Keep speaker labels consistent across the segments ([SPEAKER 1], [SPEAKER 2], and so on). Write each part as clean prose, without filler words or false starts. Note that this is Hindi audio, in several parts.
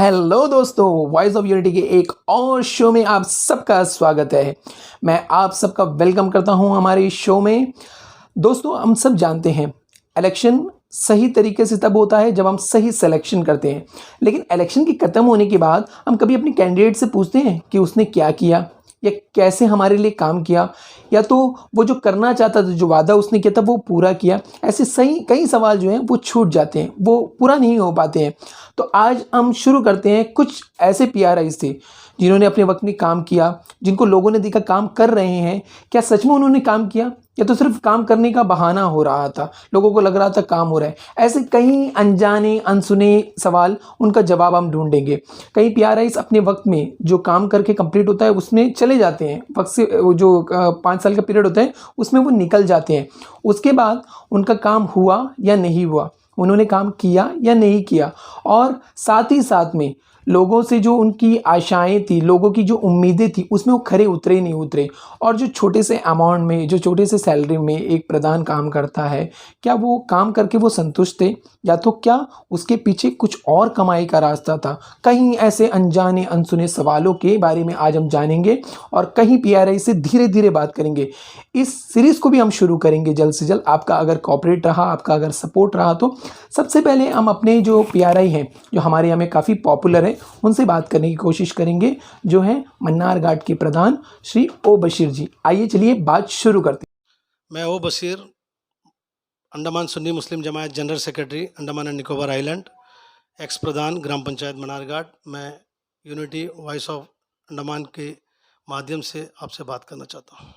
[SPEAKER 1] हेलो दोस्तों, वॉइस ऑफ यूनिटी के एक और शो में आप सबका स्वागत है। मैं आप सबका वेलकम करता हूं हमारे इस शो में। दोस्तों, हम सब जानते हैं इलेक्शन सही तरीके से तब होता है जब हम सही सिलेक्शन करते हैं। लेकिन इलेक्शन के ख़त्म होने के बाद हम कभी अपने कैंडिडेट से पूछते हैं कि उसने क्या किया या कैसे हमारे लिए काम किया, या तो वो जो करना चाहता था, जो वादा उसने किया था वो पूरा किया। ऐसे सही कई सवाल जो हैं वो छूट जाते हैं, वो पूरा नहीं हो पाते हैं। तो आज हम शुरू करते हैं कुछ ऐसे पीआरआई से जिन्होंने अपने वक्त में काम किया, जिनको लोगों ने देखा काम कर रहे हैं। क्या सच में उन्होंने काम किया या तो सिर्फ काम करने का बहाना हो रहा था, लोगों को लग रहा था काम हो रहा है। ऐसे कई अनजाने अनसुने सवाल, उनका जवाब हम ढूंढेंगे। कई पीआरआईस अपने वक्त में जो काम करके कंप्लीट होता है उसमें चले जाते हैं, वक्त से वो जो 5 साल का पीरियड होता है उसमें वो निकल जाते हैं। उसके बाद उनका काम हुआ या नहीं हुआ, उन्होंने काम किया या नहीं किया, और साथ ही साथ में लोगों से जो उनकी आशाएं थी, लोगों की जो उम्मीदें थी, उसमें वो खरे उतरे नहीं उतरे। और जो छोटे से अमाउंट में, जो छोटे से सैलरी में एक प्रधान काम करता है, क्या वो काम करके वो संतुष्ट थे, या तो क्या उसके पीछे कुछ और कमाई का रास्ता था? कहीं ऐसे अनजाने अनसुने सवालों के बारे में आज हम जानेंगे और कहीं पीआरआई से धीरे धीरे बात करेंगे। इस सीरीज़ को भी हम शुरू करेंगे जल्द से जल्द। आपका अगर कॉपरेट रहा, आपका अगर सपोर्ट रहा, तो सबसे पहले हम अपने जो पीआरआई हैं, जो हमारे यहाँ में काफ़ी पॉपुलर है, उनसे बात करने की कोशिश करेंगे, जो हैं मन्नार घाट के प्रधान श्री ओ बशीर जी। आइए चलिए बात शुरू करते हैं।
[SPEAKER 2] मैं ओ Bashir, Andaman Sunni Muslim Jamayat general secretary, Andaman and Nicobar island, ex प्रधान ग्राम पंचायत मन्नार घाट। मैं यूनिटी वॉइस ऑफ अंडमान के माध्यम से आपसे बात करना चाहता हूँ।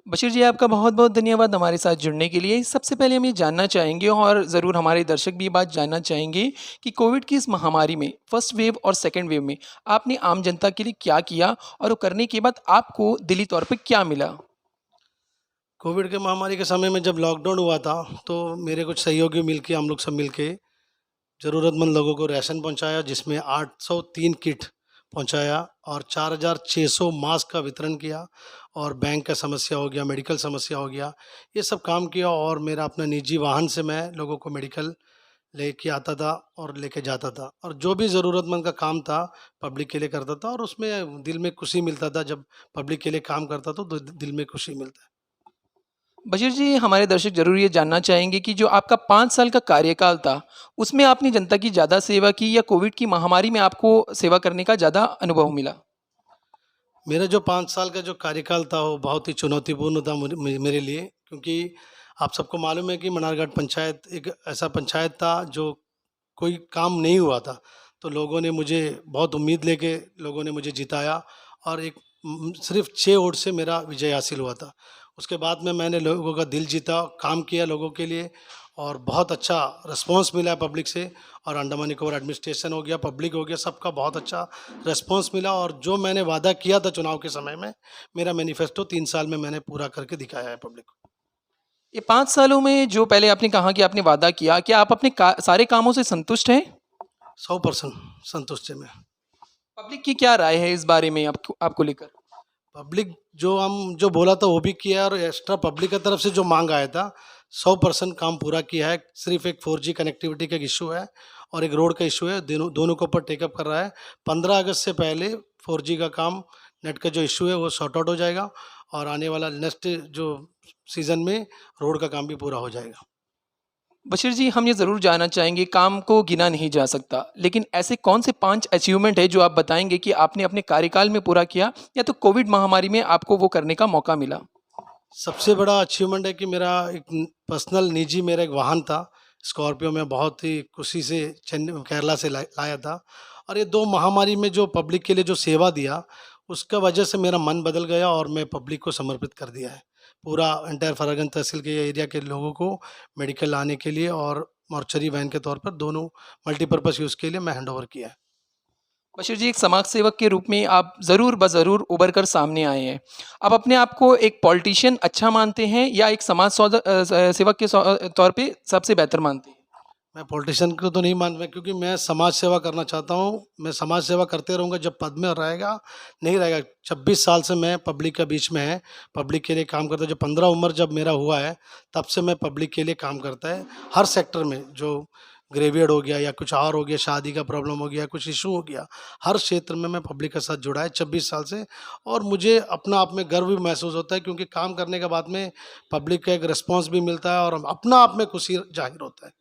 [SPEAKER 1] बशीर जी, आपका बहुत बहुत धन्यवाद हमारे साथ जुड़ने के लिए। सबसे पहले हम ये जानना चाहेंगे, और ज़रूर हमारे दर्शक भी ये बात जानना चाहेंगे, कि कोविड की इस महामारी में फर्स्ट वेव और सेकेंड वेव में आपने आम जनता के लिए क्या किया, और वो करने के बाद आपको दिली तौर पे क्या मिला?
[SPEAKER 2] कोविड के महामारी के समय में जब लॉकडाउन हुआ था, तो मेरे कुछ सहयोगी मिलके, हम लोग सब मिलके ज़रूरतमंद लोगों को राशन पहुंचाया, जिसमें 803 किट पहुंचाया और 4600 मास्क का वितरण किया, और बैंक का समस्या हो गया, मेडिकल समस्या हो गया, ये सब काम किया। और मेरा अपना निजी वाहन से मैं लोगों को मेडिकल लेके आता था और लेके जाता था, और जो भी ज़रूरतमंद का काम था पब्लिक के लिए करता था, और उसमें दिल में खुशी मिलता था। जब पब्लिक के लिए काम करता तो दिल में खुशी मिलता है।
[SPEAKER 1] बशीर जी, हमारे दर्शक ज़रूर ये जानना चाहेंगे कि जो आपका 5 साल का कार्यकाल था, उसमें आपने जनता की ज़्यादा सेवा की, या कोविड की महामारी में आपको सेवा करने का ज़्यादा अनुभव मिला?
[SPEAKER 2] मेरा जो 5 साल का जो कार्यकाल था वो बहुत ही चुनौतीपूर्ण था मेरे लिए, क्योंकि आप सबको मालूम है कि मनारघाट पंचायत एक ऐसा पंचायत था जो कोई काम नहीं हुआ था। तो लोगों ने मुझे बहुत उम्मीद लेके लोगों ने मुझे जिताया, और एक सिर्फ 6 वोट से मेरा विजय हासिल हुआ था। उसके बाद में मैंने लोगों का दिल जीता, काम किया लोगों के लिए, और बहुत अच्छा रिस्पॉन्स मिला है पब्लिक से। और अंडमान निकोबार एडमिनिस्ट्रेशन हो गया, पब्लिक हो गया, सबका बहुत अच्छा रिस्पॉन्स मिला। और जो मैंने वादा किया था चुनाव के समय में, मेरा मैनिफेस्टो 3 साल में मैंने पूरा करके दिखाया है पब्लिक को।
[SPEAKER 1] ये 5 सालों में जो पहले आपने कहा कि आपने वादा किया, क्या आप अपने सारे कामों से संतुष्ट हैं?
[SPEAKER 2] 100% संतुष्ट है मैं।
[SPEAKER 1] पब्लिक की क्या राय है इस बारे में आपको आपको लेकर?
[SPEAKER 2] पब्लिक जो बोला था वो भी किया है, और एक्स्ट्रा पब्लिक की तरफ से जो मांग आया था 100% काम पूरा किया है। सिर्फ एक 4G कनेक्टिविटी का इशू है और एक रोड का इशू है, दोनों के ऊपर टेकअप कर रहा है। 15 अगस्त से पहले 4G का काम, नेट का जो इशू है वो सॉर्ट आउट हो जाएगा, और आने वाला नेक्स्ट जो सीज़न में रोड का काम भी पूरा हो जाएगा।
[SPEAKER 1] बशीर जी, हम ये ज़रूर जानना चाहेंगे, काम को गिना नहीं जा सकता, लेकिन ऐसे कौन से 5 अचीवमेंट है जो आप बताएंगे कि आपने अपने कार्यकाल में पूरा किया, या तो कोविड महामारी में आपको वो करने का मौका मिला?
[SPEAKER 2] सबसे बड़ा अचीवमेंट है कि मेरा एक पर्सनल निजी मेरा एक वाहन था, स्कॉर्पियो। में बहुत ही खुशी से केरला से लाया था, और ये 2 महामारी में जो पब्लिक के लिए जो सेवा दिया, उसका वजह से मेरा मन बदल गया और मैं पब्लिक को समर्पित कर दिया है। पूरा एंटायर फरागंज तहसील के एरिया के लोगों को मेडिकल लाने के लिए और मॉर्चरी वैन के तौर पर दोनों मल्टीपर्पज़ यूज़ के लिए मैं हैंड ओवर किया है।
[SPEAKER 1] बशीर जी, एक समाज सेवक के रूप में आप ज़रूर ज़रूर उभर कर सामने आए हैं। आप अपने आप को एक पॉलिटिशियन अच्छा मानते हैं, या एक समाज सेवक के तौर पे सबसे बेहतर मानते हैं?
[SPEAKER 2] मैं पॉलिटिशियन को तो नहीं मान, मैं क्योंकि मैं समाज सेवा करना चाहता हूँ। मैं समाज सेवा करते रहूँगा जब पद में रहेगा, नहीं रहेगा। 26 साल से मैं पब्लिक के बीच में है, पब्लिक के लिए काम करता है। जो 15 उम्र जब मेरा हुआ है, तब से मैं पब्लिक के लिए काम करता है। हर सेक्टर में जो ग्रेवियर्ड हो गया या कुछ और हो गया, शादी का प्रॉब्लम हो गया, कुछ इशू हो गया, हर क्षेत्र में मैं पब्लिक के साथ जुड़ा है 26 साल से। और मुझे अपना आप में गर्व भी महसूस होता है, क्योंकि काम करने के बाद में पब्लिक का एक रिस्पॉन्स भी मिलता है और अपना आप में खुशी जाहिर होता है।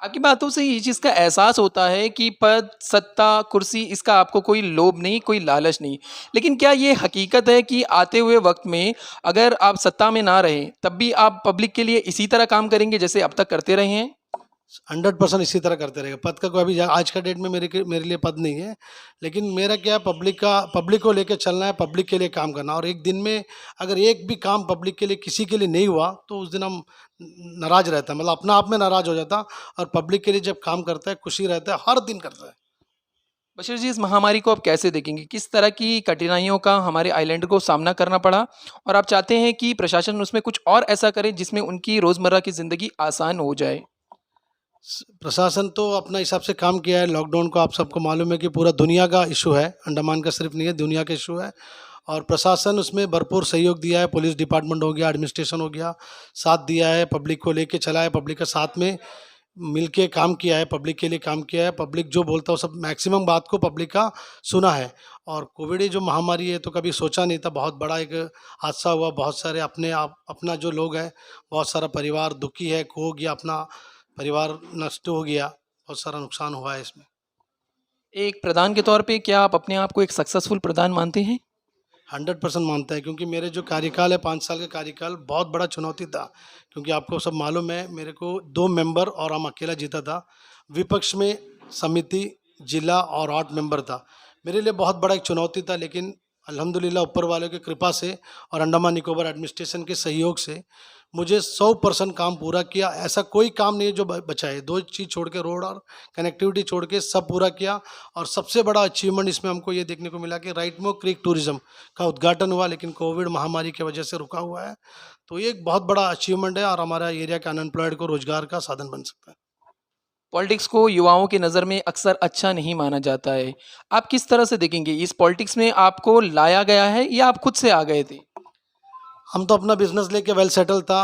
[SPEAKER 1] आपकी बातों से ये चीज़ का एहसास होता है कि पद, सत्ता, कुर्सी इसका आपको कोई लोभ नहीं, कोई लालच नहीं। लेकिन क्या ये हकीकत है कि आते हुए वक़्त में अगर आप सत्ता में ना रहें, तब भी आप पब्लिक के लिए इसी तरह काम करेंगे जैसे अब तक करते रहे हैं?
[SPEAKER 2] 100% इसी तरह करते रहेगा। पद का कोई अभी आज का डेट में मेरे लिए पद नहीं है, लेकिन मेरा क्या है, पब्लिक को लेके चलना है, पब्लिक के लिए काम करना। और एक दिन में अगर एक भी काम पब्लिक के लिए किसी के लिए नहीं हुआ तो उस दिन हम नाराज रहता है, मतलब अपना आप में नाराज हो जाता। और पब्लिक के लिए जब काम करता है खुशी रहता है, हर दिन करता है।
[SPEAKER 1] बशीर जी, इस महामारी को आप कैसे देखेंगे? किस तरह की कठिनाइयों का हमारे आइलैंड को सामना करना पड़ा? और आप चाहते हैं कि प्रशासन उसमें कुछ और ऐसा करे जिसमें उनकी रोज़मर्रा की ज़िंदगी आसान हो जाए?
[SPEAKER 2] प्रशासन तो अपना हिसाब से काम किया है। लॉकडाउन को आप सबको मालूम है कि पूरा दुनिया का इशू है, अंडमान का सिर्फ नहीं है, दुनिया का इशू है। और प्रशासन उसमें भरपूर सहयोग दिया है। पुलिस डिपार्टमेंट हो गया, एडमिनिस्ट्रेशन हो गया, साथ दिया है, पब्लिक को लेके चला है, पब्लिक के साथ में मिल के काम किया है, पब्लिक के लिए काम किया है। पब्लिक जो बोलता है वो सब मैक्सिमम बात को पब्लिक का सुना है। और कोविड ये जो महामारी है तो कभी सोचा नहीं था, बहुत बड़ा एक हादसा हुआ। बहुत सारे अपना जो लोग हैं, बहुत सारा परिवार दुखी है, खो गया, अपना परिवार नष्ट हो गया, बहुत सारा नुकसान हुआ है इसमें।
[SPEAKER 1] एक प्रधान के तौर पे क्या आप अपने आप को एक सक्सेसफुल प्रधान मानते हैं?
[SPEAKER 2] 100% मानता है, क्योंकि मेरे जो कार्यकाल है 5 साल का कार्यकाल बहुत बड़ा चुनौती था। क्योंकि आपको सब मालूम है, मेरे को 2 मेंबर और हम अकेला जीता था। विपक्ष में समिति, जिला और 8 मेंबर था। मेरे लिए बहुत बड़ा एक चुनौती था, लेकिन अल्हम्दुलिल्लाह ऊपर वाले की कृपा से और अंडमान निकोबार एडमिनिस्ट्रेशन के सहयोग से मुझे 100% काम पूरा किया। ऐसा कोई काम नहीं है जो बचा है। 2 चीज़ छोड़ के, रोड और कनेक्टिविटी छोड़ के सब पूरा किया। और सबसे बड़ा अचीवमेंट इसमें हमको ये देखने को मिला कि राइटमो क्रीक टूरिज़्म का उद्घाटन हुआ, लेकिन कोविड महामारी की वजह से रुका हुआ है। तो ये एक बहुत बड़ा अचीवमेंट है और हमारा एरिया के अनएम्प्लॉयड को रोज़गार का साधन बन सकता है।
[SPEAKER 1] पॉलिटिक्स को युवाओं की नज़र में अक्सर अच्छा नहीं माना जाता है। आप किस तरह से देखेंगे? इस पॉलिटिक्स में आपको लाया गया है या आप खुद से आ गए थे?
[SPEAKER 2] हम तो अपना बिजनेस लेके वेल सेटल था।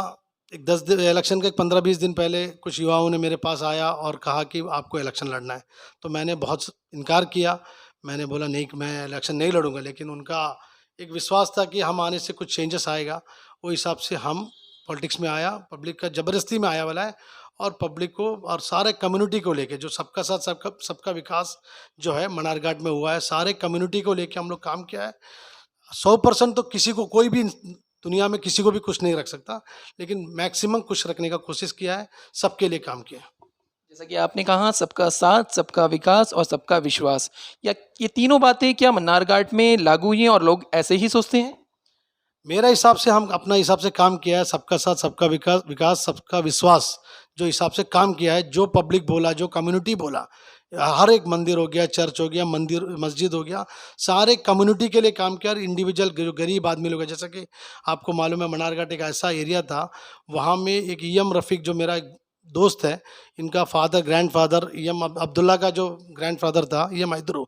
[SPEAKER 2] एक 10 दिन इलेक्शन के 15-20 दिन पहले कुछ युवाओं ने मेरे पास आया और कहा कि आपको इलेक्शन लड़ना है। तो मैंने बहुत इनकार किया। मैंने बोला नहीं कि मैं इलेक्शन नहीं लड़ूंगा, लेकिन उनका एक विश्वास था कि हम आने से कुछ चेंजेस आएगा। वो हिसाब से हम पॉलिटिक्स में आया, पब्लिक का ज़बरदस्ती में आया वाला है। और पब्लिक को और सारे कम्युनिटी को लेके, जो सबका साथ सबका सबका विकास जो है मनारघाट में हुआ है, सारे कम्युनिटी को लेके हम लोग काम किया है। 100% तो किसी को, कोई भी दुनिया में किसी को भी खुश नहीं रख सकता, लेकिन मैक्सिमम खुश रखने का कोशिश किया है, सबके लिए काम किया है।
[SPEAKER 1] जैसा कि आपने कहा सबका साथ, सबका विकास और सबका विश्वास, या ये तीनों बातें क्या मन्नारघाट में लागू हुई हैं और लोग ऐसे ही सोचते हैं?
[SPEAKER 2] मेरा हिसाब से हम अपना हिसाब से काम किया है, सबका साथ सबका विकास विकास सबका विश्वास जो हिसाब से काम किया है, जो पब्लिक बोला, जो कम्युनिटी बोला, हर एक मंदिर हो गया, चर्च हो गया, मंदिर मस्जिद हो गया, सारे कम्युनिटी के लिए काम किया। और इंडिविजुअल जो गरीब आदमी लोग हैं, जैसा कि आपको मालूम है मनारघाट एक ऐसा एरिया था, वहाँ में एक ईएम रफ़ीक जो मेरा एक दोस्त है, इनका फादर ग्रैंडफादर ईएम अब्दुल्ला का जो ग्रैंडफादर था ईएम हैदरू,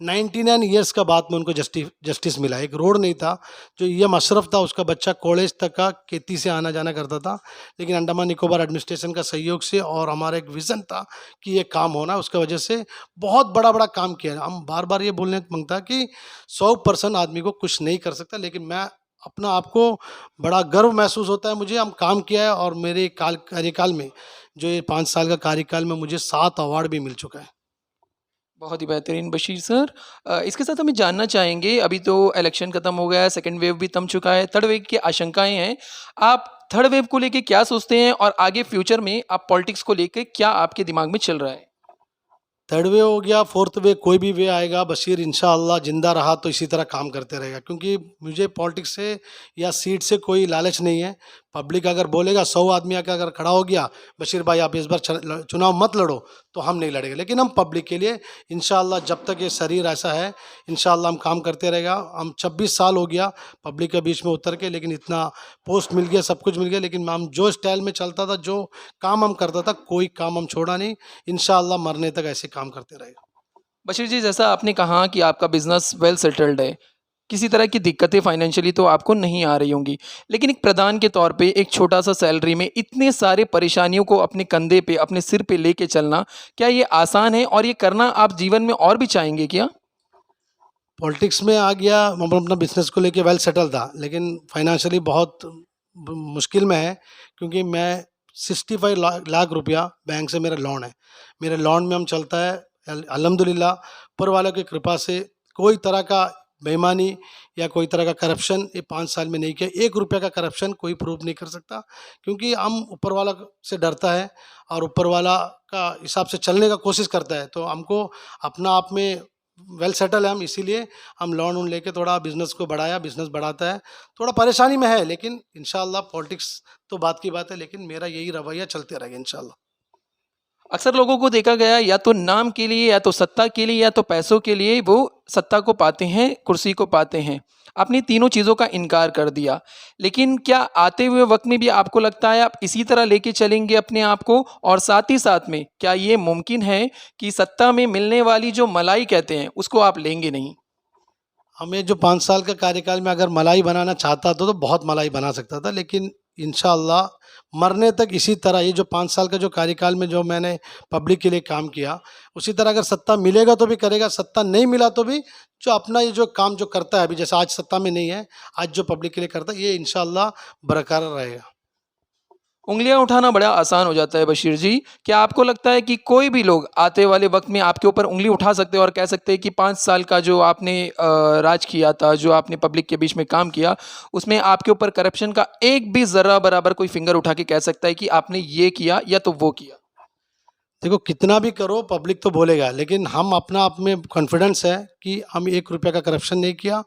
[SPEAKER 2] 99 ईयर्स का बाद में उनको जस्टिस मिला। एक रोड नहीं था, जो ईएम अशरफ था उसका बच्चा कॉलेज तक का खेती से आना जाना करता था, लेकिन अंडमान निकोबार एडमिनिस्ट्रेशन का सहयोग से और हमारा एक विज़न था कि ये काम होना, उसका वजह से बहुत बड़ा काम किया है। हम बार बार ये बोलने मांगता है कि 100% आदमी को कुछ नहीं कर सकता, लेकिन मैं अपना आपको बड़ा गर्व महसूस होता है मुझे। हम काम किया है और मेरे कार्यकाल में, जो ये 5 साल का कार्यकाल में, मुझे 7 अवार्ड भी मिल चुका है।
[SPEAKER 1] बहुत ही बेहतरीन बशीर सर। इसके साथ हम ये जानना चाहेंगे, अभी तो इलेक्शन खत्म हो गया है, सेकंड वेव भी थम चुका है, थर्ड वेव की आशंकाएं हैं। आप थर्ड वेव को लेके क्या सोचते हैं और आगे फ्यूचर में आप पॉलिटिक्स को लेके क्या आपके दिमाग में चल रहा है?
[SPEAKER 2] थर्ड वे हो गया, फोर्थ वे, कोई भी वे आएगा, बशीर इंशाअल्लाह जिंदा रहा तो इसी तरह काम करते रहेगा। क्योंकि मुझे पॉलिटिक्स से या सीट से कोई लालच नहीं है। पब्लिक अगर बोलेगा, 100 आदमी आकर अगर खड़ा हो गया, बशीर भाई आप इस बार चुनाव मत लड़ो, तो हम नहीं लड़ेंगे। लेकिन हम पब्लिक के लिए इंशाअल्लाह, जब तक ये शरीर ऐसा है, इंशाअल्लाह हम काम करते रहेगा। हम 26 साल हो गया पब्लिक के बीच में उतर के, लेकिन इतना पोस्ट मिल गया, सब कुछ मिल गया, लेकिन हम जो स्टाइल में चलता था, जो काम हम करता था, कोई काम हम छोड़ा नहीं। इंशाअल्लाह मरने तक ऐसे काम करते रहेगा।
[SPEAKER 1] बशीर जी, जैसा आपने कहा कि आपका बिजनेस वेल सेटल्ड है, किसी तरह की दिक्कतें फाइनेंशियली तो आपको नहीं आ रही होंगी। लेकिन एक प्रधान के तौर पे एक छोटा-सा सैलरी में इतने सारे परेशानियों को अपने कंधे पे, अपने सिर पे लेके चलना, क्या ये आसान है और ये करना आप जीवन में और भी चाहेंगे क्या?
[SPEAKER 2] पॉलिटिक्स में आ गया, हम अपना बिजनेस को लेके वेल सेटल था, लेकिन फाइनेंशियली बहुत मुश्किल में है, क्योंकि मैं 65 लाख रुपया बैंक से मेरा लोन है। मेरे लोन में हम चलता है, अल्हम्दुलिल्लाह ऊपर वाले की कृपा से कोई तरह का बेईमानी या कोई तरह का करप्शन ये 5 साल में नहीं किया। 1 रुपया का करप्शन कोई प्रूव नहीं कर सकता, क्योंकि हम ऊपर वाला से डरता है और ऊपर वाला का हिसाब से चलने का कोशिश करता है। तो हमको अपना आप में वेल सेटल है हम, इसीलिए हम लोन वोन लेके थोड़ा बिजनेस को बढ़ाया, बिजनेस बढ़ाता है। थोड़ा परेशानी में है, लेकिन इंशाल्लाह पॉलिटिक्स तो बात की बात है, लेकिन मेरा यही रवैया चलते रहेगा इंशाल्लाह।
[SPEAKER 1] अक्सर लोगों को देखा गया या तो नाम के लिए या तो सत्ता के लिए या तो पैसों के लिए वो सत्ता को पाते हैं, कुर्सी को पाते हैं। आपने तीनों चीज़ों का इनकार कर दिया। लेकिन क्या आते हुए वक़्त में भी आपको लगता है आप इसी तरह लेके चलेंगे अपने आप को? और साथ ही साथ में क्या ये मुमकिन है कि सत्ता में मिलने वाली जो मलाई कहते हैं उसको आप लेंगे नहीं?
[SPEAKER 2] हमें जो 5 साल का कार्यकाल में अगर मलाई बनाना चाहता तो बहुत मलाई बना सकता था, लेकिन इंशाअल्लाह मरने तक इसी तरह ये जो 5 साल का जो कार्यकाल में जो मैंने पब्लिक के लिए काम किया, उसी तरह अगर सत्ता मिलेगा तो भी करेगा, सत्ता नहीं मिला तो भी जो अपना ये जो काम जो करता है अभी, जैसे आज सत्ता में नहीं है, आज जो पब्लिक के लिए करता है, ये इंशाअल्लाह बरकरार रहेगा।
[SPEAKER 1] उँगलियाँ उठाना बड़ा आसान हो जाता है बशीर जी। क्या आपको लगता है कि कोई भी लोग आते वाले वक़्त में आपके ऊपर उँगली उठा सकते हैं और कह सकते हैं कि 5 साल का जो आपने राज किया था, जो आपने पब्लिक के बीच में काम किया, उसमें आपके ऊपर करप्शन का एक भी ज़र्रा बराबर कोई फ़िंगर उठा के कह सकता है कि आपने ये किया या तो वो किया?
[SPEAKER 2] देखो कितना भी करो पब्लिक तो बोलेगा, लेकिन हम अपना आप में कॉन्फिडेंस है कि हम 1 रुपया का करप्शन नहीं किया।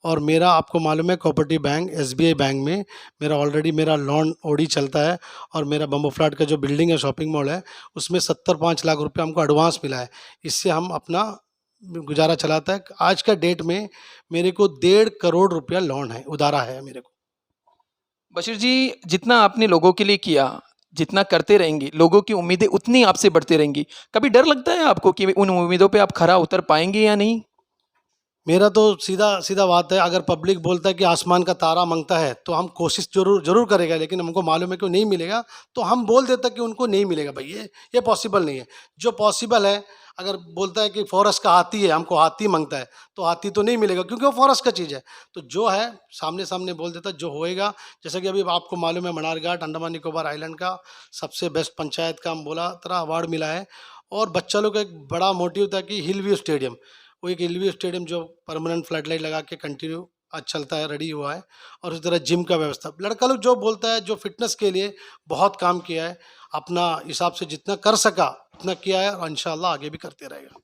[SPEAKER 2] और मेरा आपको मालूम है कोऑपरेटिव बैंक एसबीआई बैंक में मेरा ऑलरेडी मेरा लोन ओडी चलता है, और मेरा बम्बू फ्लैट का जो बिल्डिंग है शॉपिंग मॉल है, उसमें 75 लाख रुपया हमको एडवांस मिला है। इससे हम अपना गुजारा चलाता है। आज का डेट में मेरे को 1.5 करोड़ रुपया लोन है, उधारा है मेरे को।
[SPEAKER 1] बशीर जी, जितना आपने लोगों के लिए किया, जितना करते रहेंगे, लोगों की उम्मीदें उतनी आपसे बढ़ती रहेंगी। कभी डर लगता है आपको कि उन उम्मीदों पे आप खरा उतर पाएँगे या नहीं?
[SPEAKER 2] मेरा तो सीधा सीधा बात है, अगर पब्लिक बोलता है कि आसमान का तारा मांगता है तो हम कोशिश जरूर जरूर करेगा, लेकिन हमको मालूम है कि वो नहीं मिलेगा, तो हम बोल देता कि उनको नहीं मिलेगा भाई, ये पॉसिबल नहीं है। जो पॉसिबल है, अगर बोलता है कि फॉरेस्ट का हाथी है, हमको हाथी मांगता है, तो हाथी तो नहीं मिलेगा क्योंकि वो फॉरेस्ट का चीज़ है। तो जो है सामने सामने बोल देता, जो होएगा। जैसा कि अभी आपको मालूम है मनारघाट अंडमान निकोबार आइलैंड का सबसे बेस्ट पंचायत का हम बोला तरह अवार्ड मिला है। और बच्चा लोग का एक बड़ा मोटिव था कि हिल व्यू स्टेडियम, वो एक हिल व्यू स्टेडियम जो परमानेंट फ्लड लाइट लगा के कंटिन्यू आज चलता है, रेडी हुआ है। और उसी तरह जिम का व्यवस्था, लड़का लोग जो बोलता है, जो फिटनेस के लिए बहुत काम किया है, अपना हिसाब से जितना कर सका उतना किया है, और इंशाल्लाह आगे भी करते रहेगा।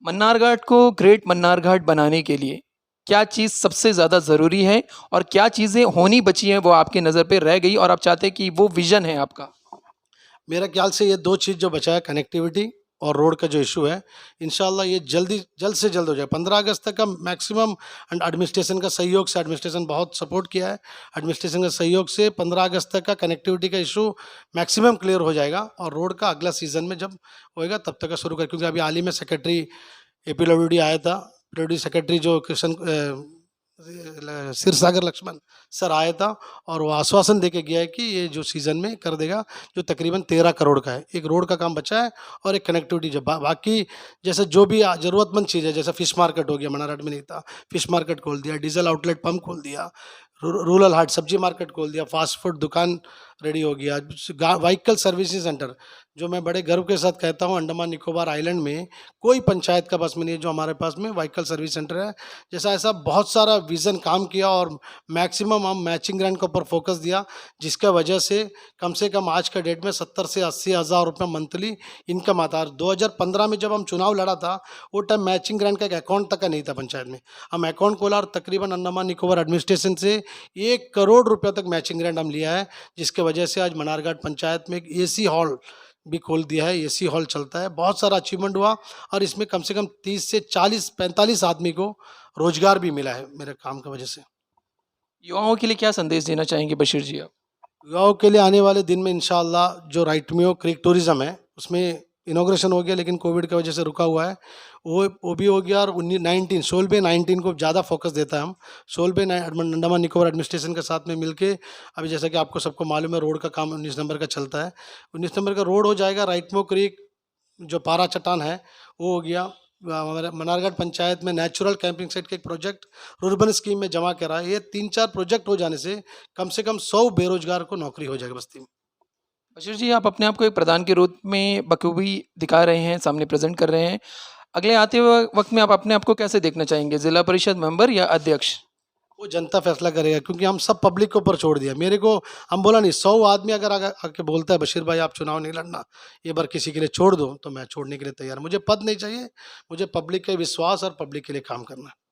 [SPEAKER 1] मन्नार घाट को ग्रेट मन्नार घाट बनाने के लिए क्या चीज़ सबसे ज़्यादा ज़रूरी है और क्या चीज़ें होनी बची हैं वो आपके नज़र पे रह गई और आप चाहते हैं कि वो विज़न है आपका?
[SPEAKER 2] मेरा ख्याल से ये 2 चीज़ जो बचा है, कनेक्टिविटी और रोड का जो इशू है, इंशाल्लाह ये जल्द से जल्द हो जाए। 15 अगस्त तक का मैक्सिमम, एंड एडमिनिस्ट्रेशन का सहयोग से, एडमिनिस्ट्रेशन बहुत सपोर्ट किया है, एडमिनिस्ट्रेशन के सहयोग से 15 अगस्त तक का कनेक्टिविटी का इशू मैक्सिमम क्लियर हो जाएगा। और रोड का अगला सीज़न में जब होएगा तब तक का शुरू कर, क्योंकि अभी हाल ही में सेक्रेटरी एपीडब्ल्यूडी आया था, पीडब्ल्यूडी सेक्रेटरी जो क्षीरसागर लक्ष्मण सर आया था, और वो आश्वासन देके गया है कि ये जो सीज़न में कर देगा, जो तकरीबन 13 करोड़ का है। एक रोड का काम बचा है और एक कनेक्टिविटी, जब बाकी जैसे जो भी ज़रूरतमंद चीज़ है, जैसे फिश मार्केट हो गया, मनारघाट में नहीं था, फिश मार्केट खोल दिया, डीजल आउटलेट पंप खोल दिया, रूरल हाट सब्जी मार्केट खोल दिया, फास्ट फूड दुकान रेडी हो गया, व्हीकल सर्विसेज सेंटर, जो मैं बड़े गर्व के साथ कहता हूँ, अंडमान निकोबार आइलैंड में कोई पंचायत का पास में नहीं है जो हमारे पास में व्हीकल सर्विस सेंटर है। जैसा ऐसा बहुत सारा विज़न काम किया, और मैक्सिमम हम मैचिंग ग्रांट के ऊपर फोकस दिया, जिसका वजह से कम आज का डेट में 70 से 80 हज़ार रुपये मंथली इनकम आता है। 2015 में जब हम चुनाव लड़ा था, वो टाइम मैचिंग ग्रांट का एक अकाउंट तक का नहीं था पंचायत में। हम अकाउंट खोला और तकरीबन अंडमान निकोबार एडमिनिस्ट्रेशन से 1 करोड़ रुपये तक मैचिंग ग्रांट हम लिया है, जिसके वजह से आज मनारघाट पंचायत में एक एसी हॉल भी खोल दिया है। एसी हॉल चलता है, बहुत सारा अचीवमेंट हुआ, और इसमें कम से कम 30 से 40-45 आदमी को रोजगार भी मिला है मेरे काम की वजह से।
[SPEAKER 1] युवाओं के लिए क्या संदेश देना चाहेंगे बशीर जी आप?
[SPEAKER 2] युवाओं के लिए आने वाले दिन में इंशाअल्लाह जो राइटमियो क्रिक टूरिज्म है, उसमें इनॉग्रेशन हो गया लेकिन कोविड की वजह से रुका हुआ है, वो भी हो गया। और 19 को ज़्यादा फोकस देता है हम। सोलबे अंडमान निकोबार एडमिनिस्ट्रेशन के साथ में मिलके अभी जैसा कि आपको सबको मालूम है रोड का काम 19 नंबर का चलता है। 19 नंबर का रोड हो जाएगा। राइटमो क्रीक जो पारा चट्टान है वो हो गया। हमारे मनारघाट पंचायत में नेचुरल कैंपिंग साइट का एक प्रोजेक्ट रुर्बन स्कीम में जमा करा है। ये 3-4 प्रोजेक्ट हो जाने से कम 100 बेरोजगार को नौकरी हो जाएगी बस्ती में।
[SPEAKER 1] बशीर जी, आप अपने आप को एक प्रधान के रूप में बखूबी दिखा रहे हैं, सामने प्रेजेंट कर रहे हैं। अगले आते हुए वक्त में आप अपने आप को कैसे देखना चाहेंगे, जिला परिषद मेंबर या अध्यक्ष?
[SPEAKER 2] वो जनता फैसला करेगा क्योंकि हम सब पब्लिक के ऊपर छोड़ दिया। मेरे को हम बोला नहीं, 100 आदमी अगर आके बोलता है बशीर भाई आप चुनाव नहीं लड़ना, ये बार किसी के लिए छोड़ दो, तो मैं छोड़ने के लिए तैयार। मुझे पद नहीं चाहिए, मुझे पब्लिक के विश्वास और पब्लिक के लिए काम करना है।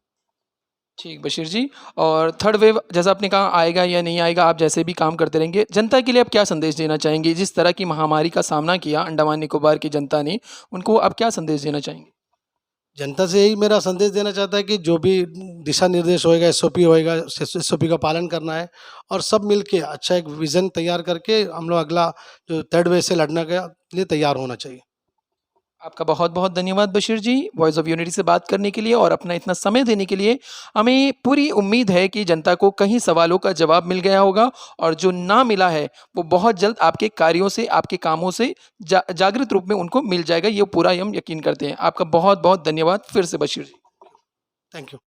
[SPEAKER 1] ठीक बशीर जी। और थर्ड वेव जैसा आपने कहा आएगा या नहीं आएगा, आप जैसे भी काम करते रहेंगे, जनता के लिए आप क्या संदेश देना चाहेंगे? जिस तरह की महामारी का सामना किया अंडमान निकोबार की जनता ने, उनको आप क्या संदेश देना चाहेंगे?
[SPEAKER 2] जनता से यही मेरा संदेश देना चाहता है कि जो भी दिशा निर्देश होएगा, एसओपी होएगा, एसओपी का पालन करना है और सब मिलके अच्छा एक विजन तैयार करके हम लोग अगला जो थर्ड वेव से लड़ने के लिए तैयार होना चाहिए।
[SPEAKER 1] आपका बहुत बहुत धन्यवाद बशीर जी, वॉइस ऑफ यूनिटी से बात करने के लिए और अपना इतना समय देने के लिए। हमें पूरी उम्मीद है कि जनता को कई सवालों का जवाब मिल गया होगा और जो ना मिला है वो बहुत जल्द आपके कार्यों से, आपके कामों से जागृत रूप में उनको मिल जाएगा। ये पूरा हम यकीन करते हैं। आपका बहुत बहुत धन्यवाद फिर से बशीर जी।
[SPEAKER 2] Thank you.